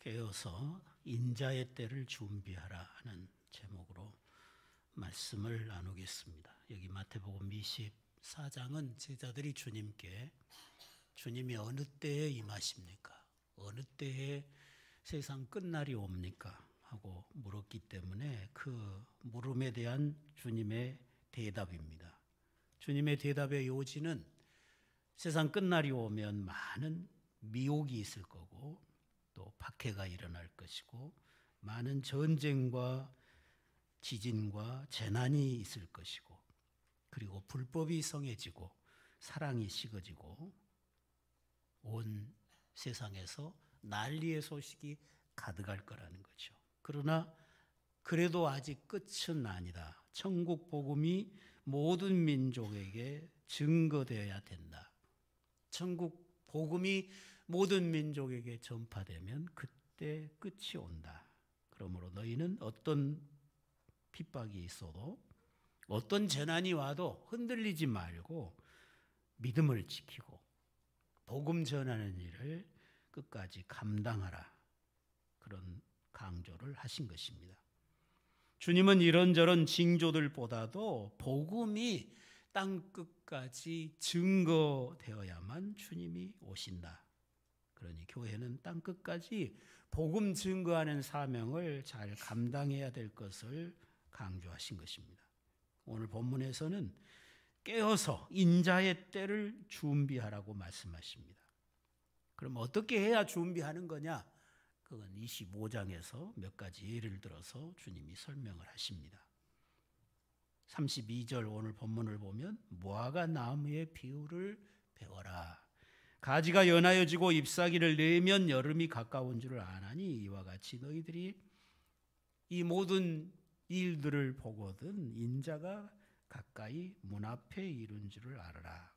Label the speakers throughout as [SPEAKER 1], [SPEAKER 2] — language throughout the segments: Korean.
[SPEAKER 1] 깨어서 인자의 때를 준비하라 하는 제목으로 말씀을 나누겠습니다. 여기 마태복음 24장은 제자들이 주님이 어느 때에 임하십니까? 어느 때에 세상 끝날이 옵니까? 하고 물었기 때문에 그 물음에 대한 주님의 대답입니다. 주님의 대답의 요지는 세상 끝날이 오면 많은 미혹이 있을 거고 또 박해가 일어날 것이고 많은 전쟁과 지진과 재난이 있을 것이고 그리고 불법이 성해지고 사랑이 식어지고 온 세상에서 난리의 소식이 가득할 거라는 거죠. 그러나 그래도 아직 끝은 아니다. 천국 복음이 모든 민족에게 증거되어야 된다. 천국 복음이 모든 민족에게 전파되면 그때 끝이 온다. 그러므로 너희는 어떤 핍박이 있어도 어떤 재난이 와도 흔들리지 말고 믿음을 지키고 복음 전하는 일을 끝까지 감당하라. 그런 강조를 하신 것입니다. 주님은 이런저런 징조들보다도 복음이 땅 끝까지 증거되어야만 주님이 오신다. 그러니 교회는 땅 끝까지 복음 증거하는 사명을 잘 감당해야 될 것을 강조하신 것입니다. 오늘 본문에서는 깨어서 인자의 때를 준비하라고 말씀하십니다. 그럼 어떻게 해야 준비하는 거냐? 그건 25장에서 몇 가지 예를 들어서 주님이 설명을 하십니다. 32절 오늘 본문을 보면 무화과 나무의 비유를 배워라. 가지가 연하여지고 잎사귀를 내면 여름이 가까운 줄을 아나니 이와 같이 너희들이 이 모든 일들을 보거든 인자가 가까이 문 앞에 이른 줄을 알아라.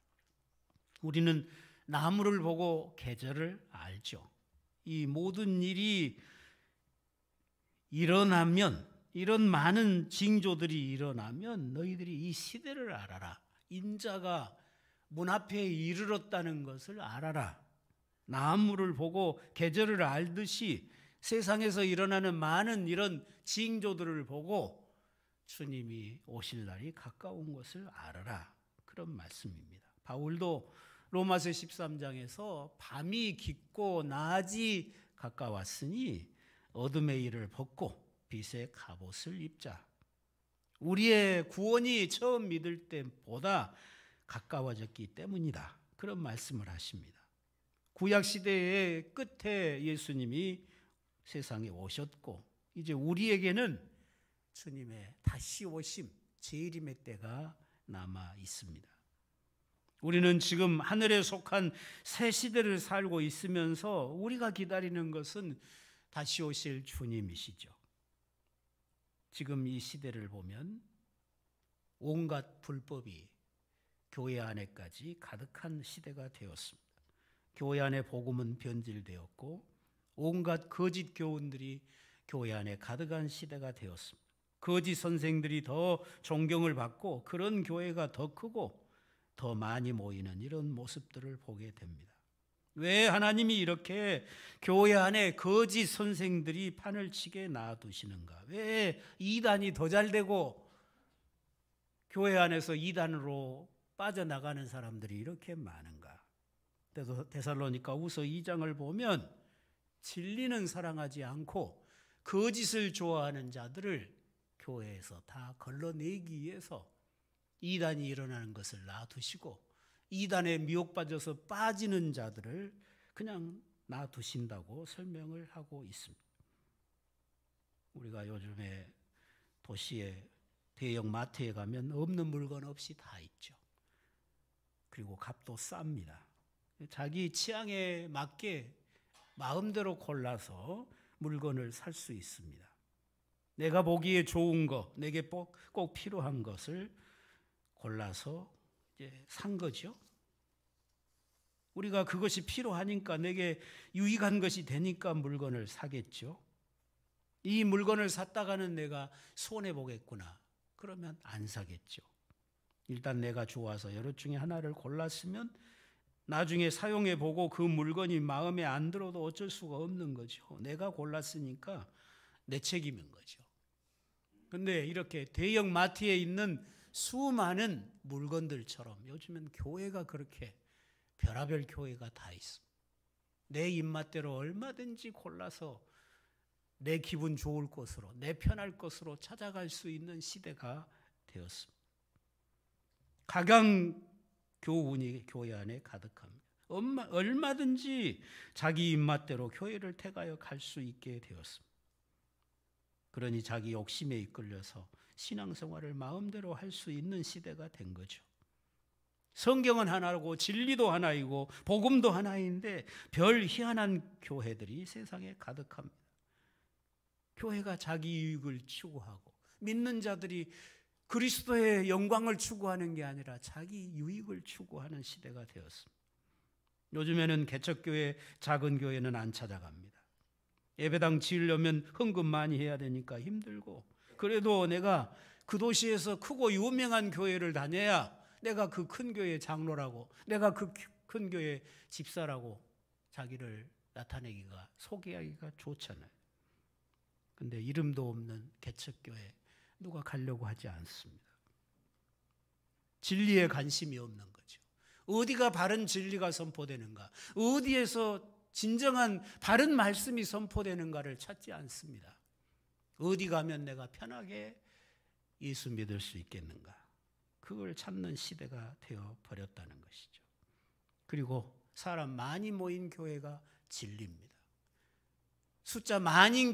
[SPEAKER 1] 우리는 나무를 보고 계절을 알죠. 이 모든 일이 일어나면 이런 많은 징조들이 일어나면 너희들이 이 시대를 알아라. 인자가 문 앞에 이르렀다는 것을 알아라. 나무를 보고 계절을 알듯이 세상에서 일어나는 많은 이런 징조들을 보고 주님이 오실 날이 가까운 것을 알아라. 그런 말씀입니다. 바울도 로마서 13장에서 밤이 깊고 낮이 가까웠으니 어둠의 일을 벗고 빛의 갑옷을 입자. 우리의 구원이 처음 믿을 때보다 가까워졌기 때문이다. 그런 말씀을 하십니다. 구약시대의 끝에 예수님이 세상에 오셨고 이제 우리에게는 주님의 다시 오심, 재림의 때가 남아 있습니다. 우리는 지금 하늘에 속한 새 시대를 살고 있으면서 우리가 기다리는 것은 다시 오실 주님이시죠. 지금 이 시대를 보면 온갖 불법이 교회 안에까지 가득한 시대가 되었습니다. 교회 안에 복음은 변질되었고 온갖 거짓 교훈들이 교회 안에 가득한 시대가 되었습니다. 거짓 선생들이 더 존경을 받고 그런 교회가 더 크고 더 많이 모이는 이런 모습들을 보게 됩니다. 왜 하나님이 이렇게 교회 안에 거짓 선생들이 판을 치게 놔두시는가? 왜 이단이 더 잘되고 교회 안에서 이단으로 빠져나가는 사람들이 이렇게 많은가? 데살로니가후서 2장을 보면 진리는 사랑하지 않고 거짓을 좋아하는 자들을 교회에서 다 걸러내기 위해서 이단이 일어나는 것을 놔두시고 이단에 미혹받아서 빠지는 자들을 그냥 놔두신다고 설명을 하고 있습니다. 우리가 요즘에 도시에 대형 마트에 가면 없는 물건 없이 다 있죠. 그리고 값도 쌉니다. 자기 취향에 맞게 마음대로 골라서 물건을 살 수 있습니다. 내가 보기에 좋은 거, 내게 꼭 필요한 것을 골라서 이제 산 거죠. 우리가 그것이 필요하니까 내게 유익한 것이 되니까 물건을 사겠죠. 이 물건을 샀다가는 내가 손해보겠구나. 그러면 안 사겠죠. 일단 내가 좋아서 여러 중에 하나를 골랐으면 나중에 사용해 보고 그 물건이 마음에 안 들어도 어쩔 수가 없는 거죠. 내가 골랐으니까 내 책임인 거죠. 근데 이렇게 대형 마트에 있는 수많은 물건들처럼 요즘은 교회가 그렇게 별의별 교회가 다 있습니다. 내 입맛대로 얼마든지 골라서 내 기분 좋을 곳으로, 내 편할 곳으로 찾아갈 수 있는 시대가 되었습니다. 각양교훈이 교회 안에 가득합니다. 얼마든지 자기 입맛대로 교회를 택하여 갈 수 있게 되었습니다. 그러니 자기 욕심에 이끌려서 신앙생활을 마음대로 할 수 있는 시대가 된 거죠. 성경은 하나고 진리도 하나이고 복음도 하나인데 별 희한한 교회들이 세상에 가득합니다. 교회가 자기 유익을 추구하고 믿는 자들이 그리스도의 영광을 추구하는 게 아니라 자기 유익을 추구하는 시대가 되었습니다. 요즘에는 개척교회, 작은 교회는 안 찾아갑니다. 예배당 지으려면 헌금 많이 해야 되니까 힘들고, 그래도 내가 그 도시에서 크고 유명한 교회를 다녀야 내가 그 큰 교회 장로라고, 내가 그 큰 교회 집사라고 자기를 나타내기가, 소개하기가 좋잖아요. 근데 이름도 없는 개척교회 누가 가려고 하지 않습니다. 진리에 관심이 없는 거죠. 어디가 바른 진리가 선포되는가, 어디에서 진정한 바른 말씀이 선포되는가를 찾지 않습니다. 어디 가면 내가 편하게 예수 믿을 수 있겠는가, 그걸 찾는 시대가 되어버렸다는 것이죠. 그리고 사람 많이 모인 교회가 진리입니다. 숫자 많이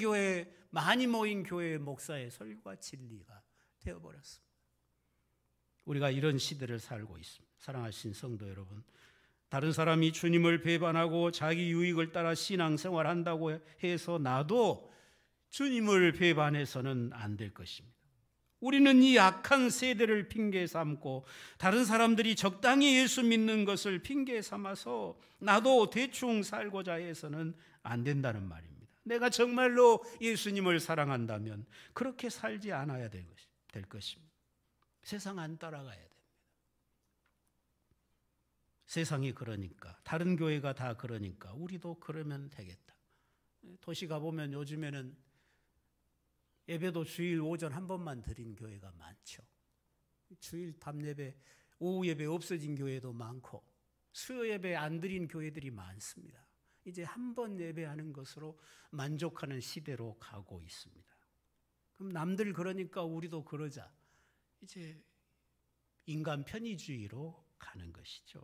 [SPEAKER 1] 모인 교회의 목사의 설교가 진리가 되어버렸습니다. 우리가 이런 시대를 살고 있습니다. 사랑하신 성도 여러분, 다른 사람이 주님을 배반하고 자기 유익을 따라 신앙생활한다고 해서 나도 주님을 배반해서는 안 될 것입니다. 우리는 이 악한 세대를 핑계 삼고 다른 사람들이 적당히 예수 믿는 것을 핑계 삼아서 나도 대충 살고자 해서는 안 된다는 말입니다. 내가 정말로 예수님을 사랑한다면 그렇게 살지 않아야 될 것입니다. 세상 안 따라가야 됩니다. 세상이 그러니까, 다른 교회가 다 그러니까 우리도 그러면 되겠다. 도시 가보면 요즘에는 예배도 주일 오전 한 번만 드린 교회가 많죠. 주일 밤 예배, 오후 예배 없어진 교회도 많고 수요 예배 안 드린 교회들이 많습니다. 이제 한 번 예배하는 것으로 만족하는 시대로 가고 있습니다. 그럼 남들 그러니까 우리도 그러자, 이제 인간 편의주의로 가는 것이죠.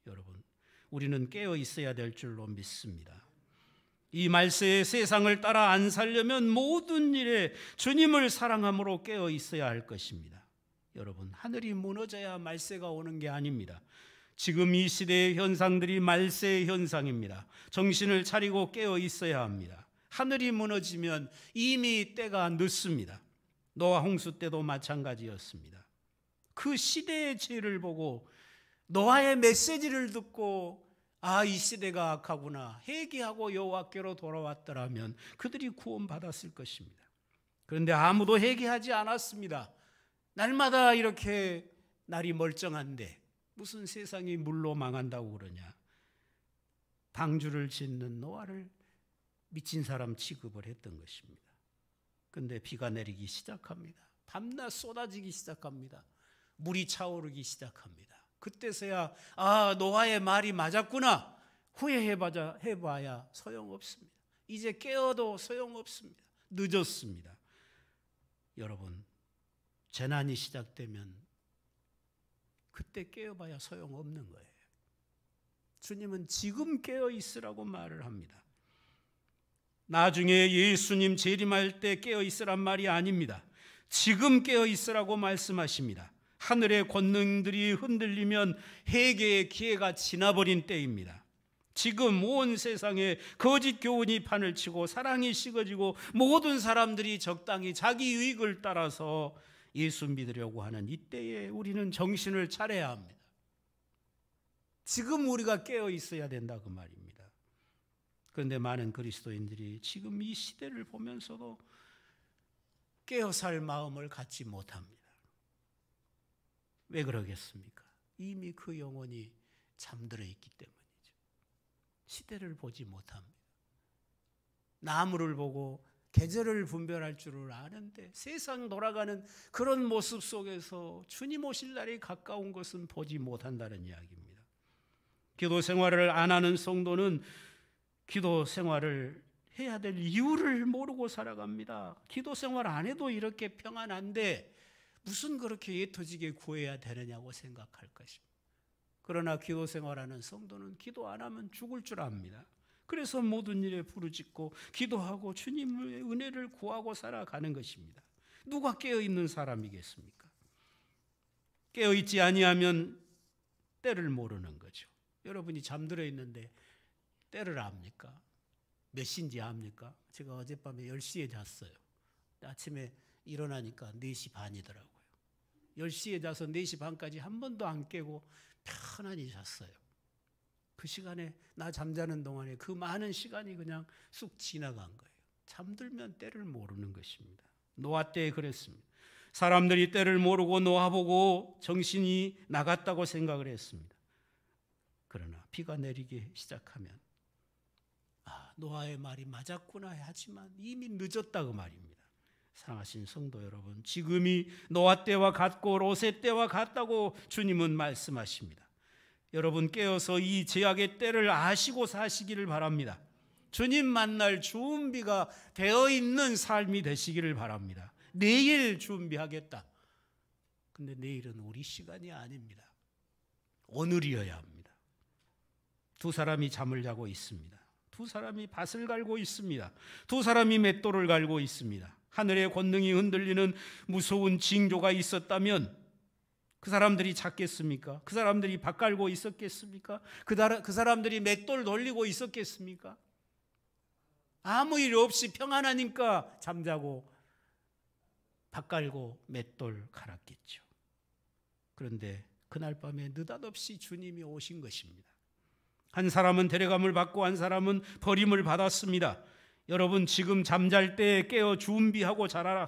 [SPEAKER 1] 여러분, 우리는 깨어 있어야 될 줄로 믿습니다. 이 말세의 세상을 따라 안 살려면 모든 일에 주님을 사랑함으로 깨어 있어야 할 것입니다. 여러분, 하늘이 무너져야 말세가 오는 게 아닙니다. 지금 이 시대의 현상들이 말세의 현상입니다. 정신을 차리고 깨어 있어야 합니다. 하늘이 무너지면 이미 때가 늦습니다. 노아 홍수 때도 마찬가지였습니다. 그 시대의 죄를 보고 노아의 메시지를 듣고 이 시대가 악하구나 회개하고 여호와께로 돌아왔더라면 그들이 구원받았을 것입니다. 그런데 아무도 회개하지 않았습니다. 날마다 이렇게 날이 멀쩡한데 무슨 세상이 물로 망한다고 그러냐. 방주를 짓는 노아를 미친 사람 취급을 했던 것입니다. 그런데 비가 내리기 시작합니다. 밤낮 쏟아지기 시작합니다. 물이 차오르기 시작합니다. 그때서야 노아의 말이 맞았구나, 후회해봐야 소용없습니다. 이제 깨어도 소용없습니다. 늦었습니다. 여러분, 재난이 시작되면 그때 깨어봐야 소용없는 거예요. 주님은 지금 깨어 있으라고 말을 합니다. 나중에 예수님 재림할 때 깨어 있으란 말이 아닙니다. 지금 깨어 있으라고 말씀하십니다. 하늘의 권능들이 흔들리면 회개의 기회가 지나버린 때입니다. 지금 온 세상에 거짓 교훈이 판을 치고 사랑이 식어지고 모든 사람들이 적당히 자기 유익을 따라서 예수 믿으려고 하는 이때에 우리는 정신을 차려야 합니다. 지금 우리가 깨어 있어야 된다, 그 말입니다. 그런데 많은 그리스도인들이 지금 이 시대를 보면서도 깨어 살 마음을 갖지 못합니다. 왜 그러겠습니까? 이미 그 영혼이 잠들어 있기 때문이죠. 시대를 보지 못합니다. 나무를 보고 계절을 분별할 줄을 아는데 세상 돌아가는 그런 모습 속에서 주님 오실 날이 가까운 것은 보지 못한다는 이야기입니다. 기도 생활을 안 하는 성도는 기도 생활을 해야 될 이유를 모르고 살아갑니다. 기도 생활 안 해도 이렇게 평안한데 무슨 그렇게 예터지게 구해야 되느냐고 생각할 것입니다. 그러나 기도 생활하는 성도는 기도 안 하면 죽을 줄 압니다. 그래서 모든 일에 부르짖고 기도하고 주님의 은혜를 구하고 살아가는 것입니다. 누가 깨어있는 사람이겠습니까? 깨어있지 아니하면 때를 모르는 거죠. 여러분이 잠들어 있는데 때를 압니까? 몇 시인지 압니까? 제가 어젯밤에 10시에 잤어요. 아침에 일어나니까 4시 반이더라고요. 10시에 자서 4시 반까지 한 번도 안 깨고 편안히 잤어요. 그 시간에 나 잠자는 동안에 그 많은 시간이 그냥 쑥 지나간 거예요. 잠들면 때를 모르는 것입니다. 노아 때에 그랬습니다. 사람들이 때를 모르고 노아 보고 정신이 나갔다고 생각을 했습니다. 그러나 비가 내리기 시작하면 노아의 말이 맞았구나 하지만 이미 늦었다고 말입니다. 사랑하신 성도 여러분, 지금이 노아 때와 같고 롯의 때와 같다고 주님은 말씀하십니다. 여러분 깨어서 이 제약의 때를 아시고 사시기를 바랍니다. 주님 만날 준비가 되어 있는 삶이 되시기를 바랍니다. 내일 준비하겠다. 근데 내일은 우리 시간이 아닙니다. 오늘이어야 합니다. 두 사람이 잠을 자고 있습니다. 두 사람이 밭을 갈고 있습니다. 두 사람이 맷돌을 갈고 있습니다. 하늘의 권능이 흔들리는 무서운 징조가 있었다면 그 사람들이 잤겠습니까? 그 사람들이 밭 갈고 있었겠습니까? 그 사람들이 맷돌 돌리고 있었겠습니까? 아무 일 없이 평안하니까 잠자고 밭 갈고 맷돌 갈았겠죠. 그런데 그날 밤에 느닷없이 주님이 오신 것입니다. 한 사람은 데려감을 받고 한 사람은 버림을 받았습니다. 여러분 지금 잠잘 때 깨어 준비하고 자라라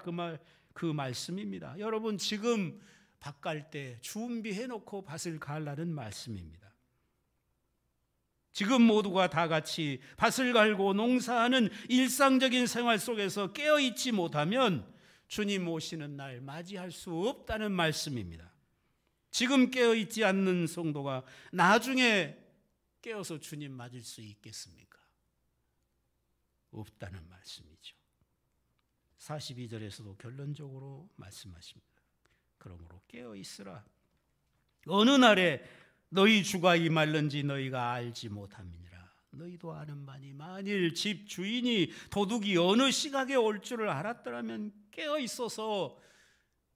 [SPEAKER 1] 그 말씀입니다. 여러분 지금 밭 갈 때 준비해놓고 밭을 갈라는 말씀입니다. 지금 모두가 다 같이 밭을 갈고 농사하는 일상적인 생활 속에서 깨어있지 못하면 주님 오시는 날 맞이할 수 없다는 말씀입니다. 지금 깨어있지 않는 성도가 나중에 깨어서 주님 맞을 수 있겠습니까? 없다는 말씀이죠. 42절에서도 결론적으로 말씀하십니다. 그러므로 깨어있으라. 어느 날에 너희 주가 임할는지 너희가 알지 못함이니라. 너희도 아는 바니 만일 집 주인이 도둑이 어느 시각에 올 줄을 알았더라면 깨어있어서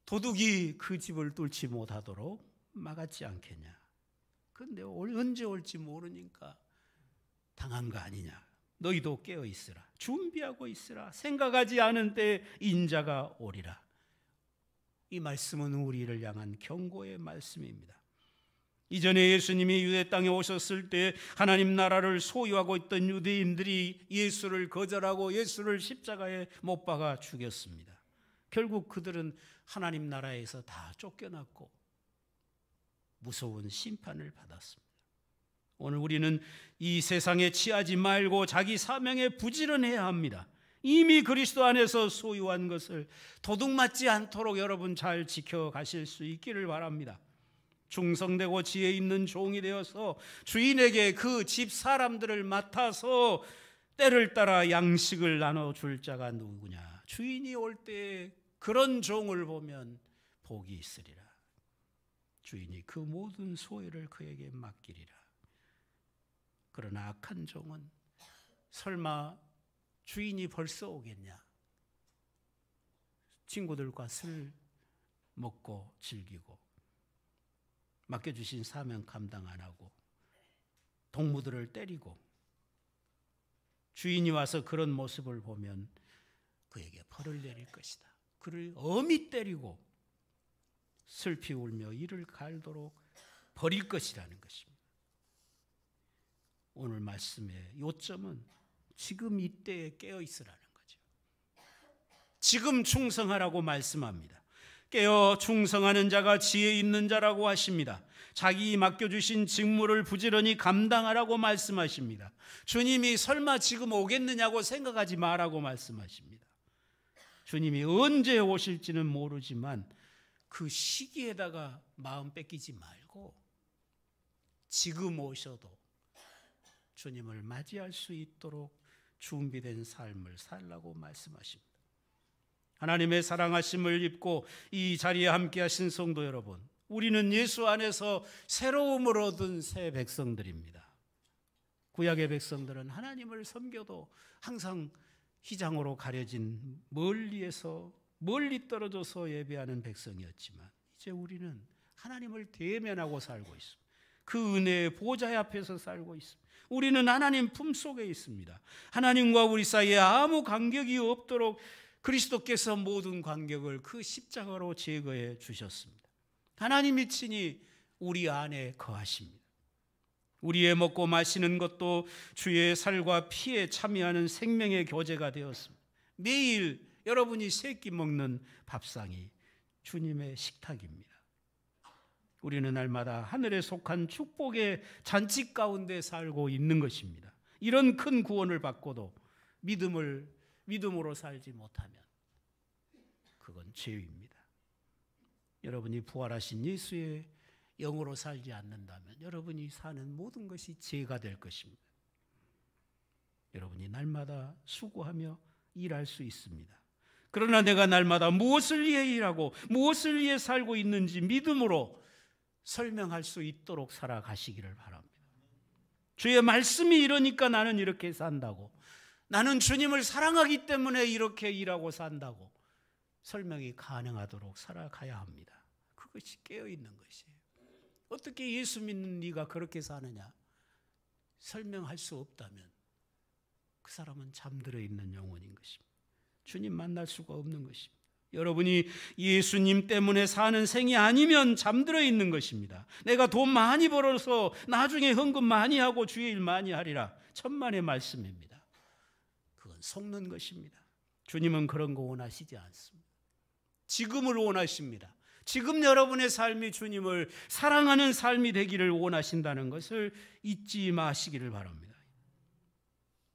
[SPEAKER 1] 도둑이 그 집을 뚫지 못하도록 막았지 않겠냐. 그런데 언제 올지 모르니까 당한 거 아니냐. 너희도 깨어있으라. 준비하고 있으라. 생각하지 않은 때에 인자가 오리라. 이 말씀은 우리를 향한 경고의 말씀입니다. 이전에 예수님이 유대 땅에 오셨을 때 하나님 나라를 소유하고 있던 유대인들이 예수를 거절하고 예수를 십자가에 못 박아 죽였습니다. 결국 그들은 하나님 나라에서 다 쫓겨났고 무서운 심판을 받았습니다. 오늘 우리는 이 세상에 취하지 말고 자기 사명에 부지런해야 합니다. 이미 그리스도 안에서 소유한 것을 도둑맞지 않도록 여러분 잘 지켜가실 수 있기를 바랍니다. 충성되고 지혜 있는 종이 되어서 주인에게 그 집 사람들을 맡아서 때를 따라 양식을 나눠줄 자가 누구냐. 주인이 올 때 그런 종을 보면 복이 있으리라. 주인이 그 모든 소유를 그에게 맡기리라. 그러나 악한 종은 설마 주인이 벌써 오겠냐. 친구들과 술 먹고 즐기고 맡겨주신 사명 감당 안 하고 동무들을 때리고 주인이 와서 그런 모습을 보면 그에게 벌을 내릴 것이다. 그를 엄히 때리고 슬피 울며 이를 갈도록 버릴 것이라는 것입니다. 오늘 말씀의 요점은 지금 이때에 깨어 있으라는 거죠. 지금 충성하라고 말씀합니다. 깨어 충성하는 자가 지혜 있는 자라고 하십니다. 자기 맡겨주신 직무를 부지런히 감당하라고 말씀하십니다. 주님이 설마 지금 오겠느냐고 생각하지 마라고 말씀하십니다. 주님이 언제 오실지는 모르지만 그 시기에다가 마음 뺏기지 말고 지금 오셔도 주님을 맞이할 수 있도록 준비된 삶을 살라고 말씀하십니다. 하나님의 사랑하심을 입고 이 자리에 함께 하신 성도 여러분, 우리는 예수 안에서 새로움을 얻은 새 백성들입니다. 구약의 백성들은 하나님을 섬겨도 항상 휘장으로 가려진 멀리 떨어져서 예배하는 백성이었지만 이제 우리는 하나님을 대면하고 살고 있습니다. 그 은혜의 보좌 앞에서 살고 있습니다. 우리는 하나님 품속에 있습니다. 하나님과 우리 사이에 아무 간격이 없도록 그리스도께서 모든 간격을 그 십자가로 제거해 주셨습니다. 하나님이 친히 우리 안에 거하십니다. 우리의 먹고 마시는 것도 주의 살과 피에 참여하는 생명의 교제가 되었습니다. 매일 여러분이 세끼 먹는 밥상이 주님의 식탁입니다. 우리는 날마다 하늘에 속한 축복의 잔치 가운데 살고 있는 것입니다. 이런 큰 구원을 받고도 믿음으로 살지 못하면 그건 죄입니다. 여러분이 부활하신 예수의 영으로 살지 않는다면 여러분이 사는 모든 것이 죄가 될 것입니다. 여러분이 날마다 수고하며 일할 수 있습니다. 그러나 내가 날마다 무엇을 위해 일하고 무엇을 위해 살고 있는지 믿음으로 설명할 수 있도록 살아가시기를 바랍니다. 주의 말씀이 이러니까 나는 이렇게 산다고, 나는 주님을 사랑하기 때문에 이렇게 일하고 산다고 설명이 가능하도록 살아가야 합니다. 그것이 깨어있는 것이에요. 어떻게 예수 믿는 네가 그렇게 사느냐 설명할 수 없다면 그 사람은 잠들어 있는 영혼인 것입니다. 주님 만날 수가 없는 것입니다. 여러분이 예수님 때문에 사는 생이 아니면 잠들어 있는 것입니다. 내가 돈 많이 벌어서 나중에 헌금 많이 하고 주의 일 많이 하리라, 천만의 말씀입니다. 그건 속는 것입니다. 주님은 그런 거 원하시지 않습니다. 지금을 원하십니다. 지금 여러분의 삶이 주님을 사랑하는 삶이 되기를 원하신다는 것을 잊지 마시기를 바랍니다.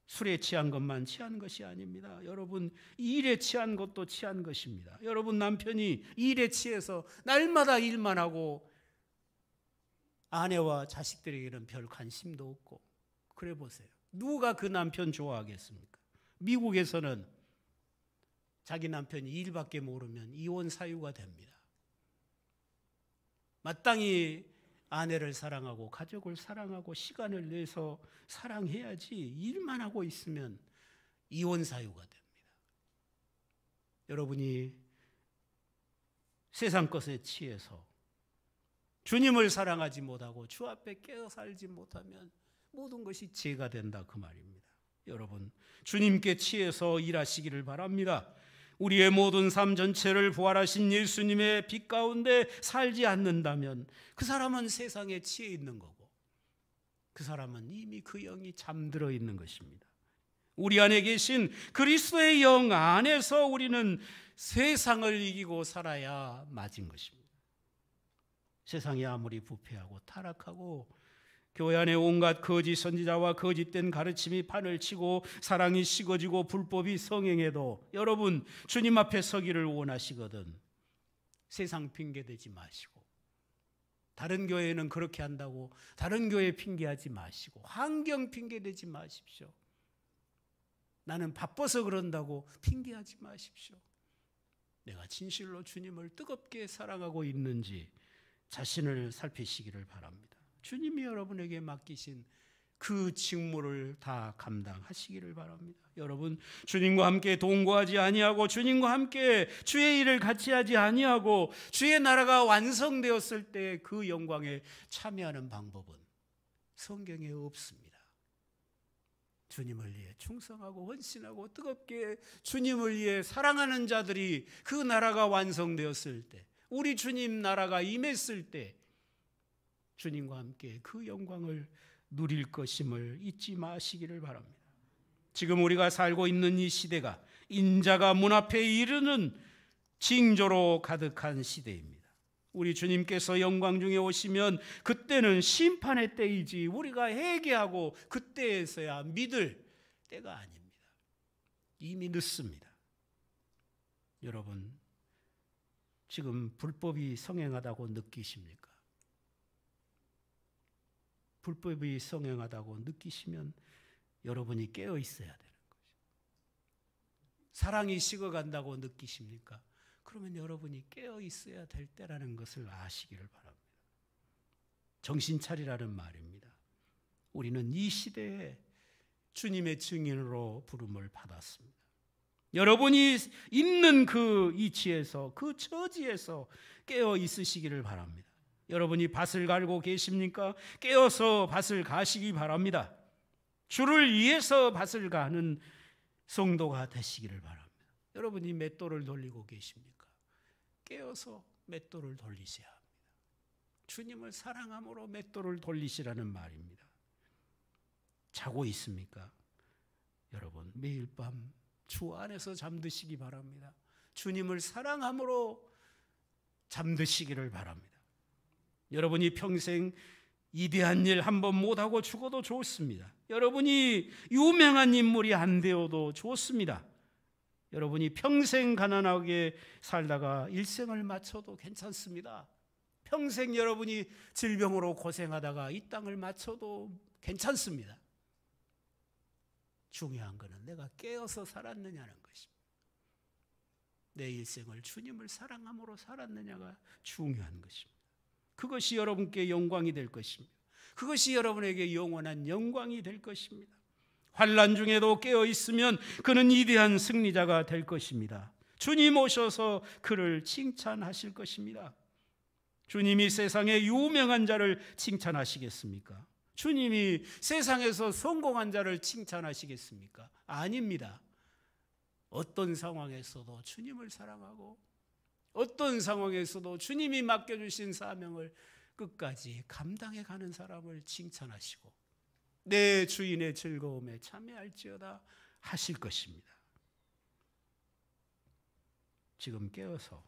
[SPEAKER 1] 술에 취한 것만 취한 것이 아닙니다. 여러분 일에 취한 것도 취한 것입니다. 여러분 남편이 일에 취해서 날마다 일만 하고 아내와 자식들에게는 별 관심도 없고, 그래 보세요. 누가 그 남편 좋아하겠습니까? 미국에서는 자기 남편이 일밖에 모르면 이혼 사유가 됩니다. 마땅히 아내를 사랑하고 가족을 사랑하고 시간을 내서 사랑해야지 일만 하고 있으면 이혼 사유가 됩니다. 여러분이 세상 것에 취해서 주님을 사랑하지 못하고 주 앞에 깨어 살지 못하면 모든 것이 죄가 된다 그 말입니다. 여러분 주님께 취해서 일하시기를 바랍니다. 우리의 모든 삶 전체를 부활하신 예수님의 빛 가운데 살지 않는다면 그 사람은 세상에 취해 있는 거고 그 사람은 이미 그 영이 잠들어 있는 것입니다. 우리 안에 계신 그리스도의 영 안에서 우리는 세상을 이기고 살아야 맞은 것입니다. 세상이 아무리 부패하고 타락하고 교회 안에 온갖 거짓 선지자와 거짓된 가르침이 판을 치고 사랑이 식어지고 불법이 성행해도 여러분 주님 앞에 서기를 원하시거든 세상 핑계대지 마시고, 다른 교회는 그렇게 한다고 다른 교회 핑계하지 마시고, 환경 핑계대지 마십시오. 나는 바빠서 그런다고 핑계하지 마십시오. 내가 진실로 주님을 뜨겁게 사랑하고 있는지 자신을 살피시기를 바랍니다. 주님이 여러분에게 맡기신 그 직무를 다 감당하시기를 바랍니다. 여러분 주님과 함께 동거하지 아니하고 주님과 함께 주의 일을 같이 하지 아니하고 주의 나라가 완성되었을 때 그 영광에 참여하는 방법은 성경에 없습니다. 주님을 위해 충성하고 헌신하고 뜨겁게 주님을 위해 사랑하는 자들이 그 나라가 완성되었을 때, 우리 주님 나라가 임했을 때 주님과 함께 그 영광을 누릴 것임을 잊지 마시기를 바랍니다. 지금 우리가 살고 있는 이 시대가 인자가 문 앞에 이르는 징조로 가득한 시대입니다. 우리 주님께서 영광 중에 오시면 그때는 심판의 때이지 우리가 회개하고 그때에서야 믿을 때가 아닙니다. 이미 늦습니다. 여러분, 지금 불법이 성행하다고 느끼십니까? 불법이 성행하다고 느끼시면 여러분이 깨어 있어야 되는 거죠. 사랑이 식어간다고 느끼십니까? 그러면 여러분이 깨어 있어야 될 때라는 것을 아시기를 바랍니다. 정신 차리라는 말입니다. 우리는 이 시대에 주님의 증인으로 부름을 받았습니다. 여러분이 있는 그 위치에서, 그 처지에서 깨어 있으시기를 바랍니다. 여러분이 밭을 갈고 계십니까? 깨어서 밭을 가시기 바랍니다. 주를 위해서 밭을 가는 성도가 되시기를 바랍니다. 여러분이 맷돌을 돌리고 계십니까? 깨어서 맷돌을 돌리셔야 합니다. 주님을 사랑함으로 맷돌을 돌리시라는 말입니다. 자고 있습니까? 여러분, 매일 밤 주 안에서 잠드시기 바랍니다. 주님을 사랑함으로 잠드시기를 바랍니다. 여러분이 평생 위대한 일 한 번 못하고 죽어도 좋습니다. 여러분이 유명한 인물이 안 되어도 좋습니다. 여러분이 평생 가난하게 살다가 일생을 마쳐도 괜찮습니다. 평생 여러분이 질병으로 고생하다가 이 땅을 마쳐도 괜찮습니다. 중요한 것은 내가 깨어서 살았느냐는 것입니다. 내 일생을 주님을 사랑함으로 살았느냐가 중요한 것입니다. 그것이 여러분께 영광이 될 것입니다. 그것이 여러분에게 영원한 영광이 될 것입니다. 환난 중에도 깨어 있으면 그는 위대한 승리자가 될 것입니다. 주님 오셔서 그를 칭찬하실 것입니다. 주님이 세상에 유명한 자를 칭찬하시겠습니까? 주님이 세상에서 성공한 자를 칭찬하시겠습니까? 아닙니다. 어떤 상황에서도 주님을 사랑하고 어떤 상황에서도 주님이 맡겨주신 사명을 끝까지 감당해 가는 사람을 칭찬하시고 내 주인의 즐거움에 참여할지어다 하실 것입니다. 지금 깨어서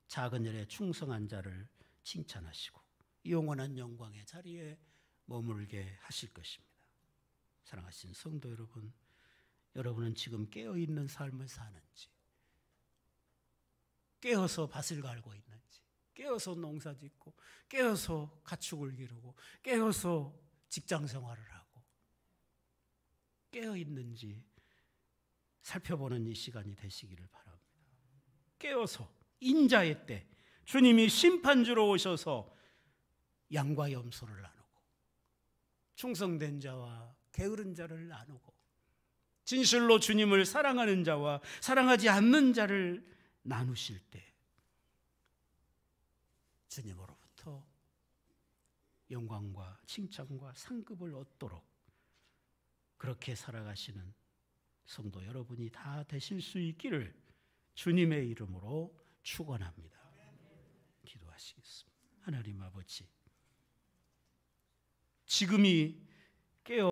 [SPEAKER 1] 작은 일에 충성한 자를 칭찬하시고 영원한 영광의 자리에 머물게 하실 것입니다. 사랑하신 성도 여러분, 여러분은 지금 깨어있는 삶을 사는지, 깨어서 밭을 갈고 있는지, 깨어서 농사 짓고, 깨어서 가축을 기르고, 깨어서 직장 생활을 하고, 깨어있는지 살펴보는 이 시간이 되시기를 바랍니다. 깨어서 인자의 때 주님이 심판주로 오셔서 양과 염소를 나누고 충성된 자와 게으른 자를 나누고 진실로 주님을 사랑하는 자와 사랑하지 않는 자를 나누실 때 주님으로부터 영광과 칭찬과 상급을 얻도록 그렇게 살아가시는 성도 여러분이 다 되실 수 있기를 주님의 이름으로 축원합니다. 기도하시겠습니다. 하나님 아버지, 지금이 깨어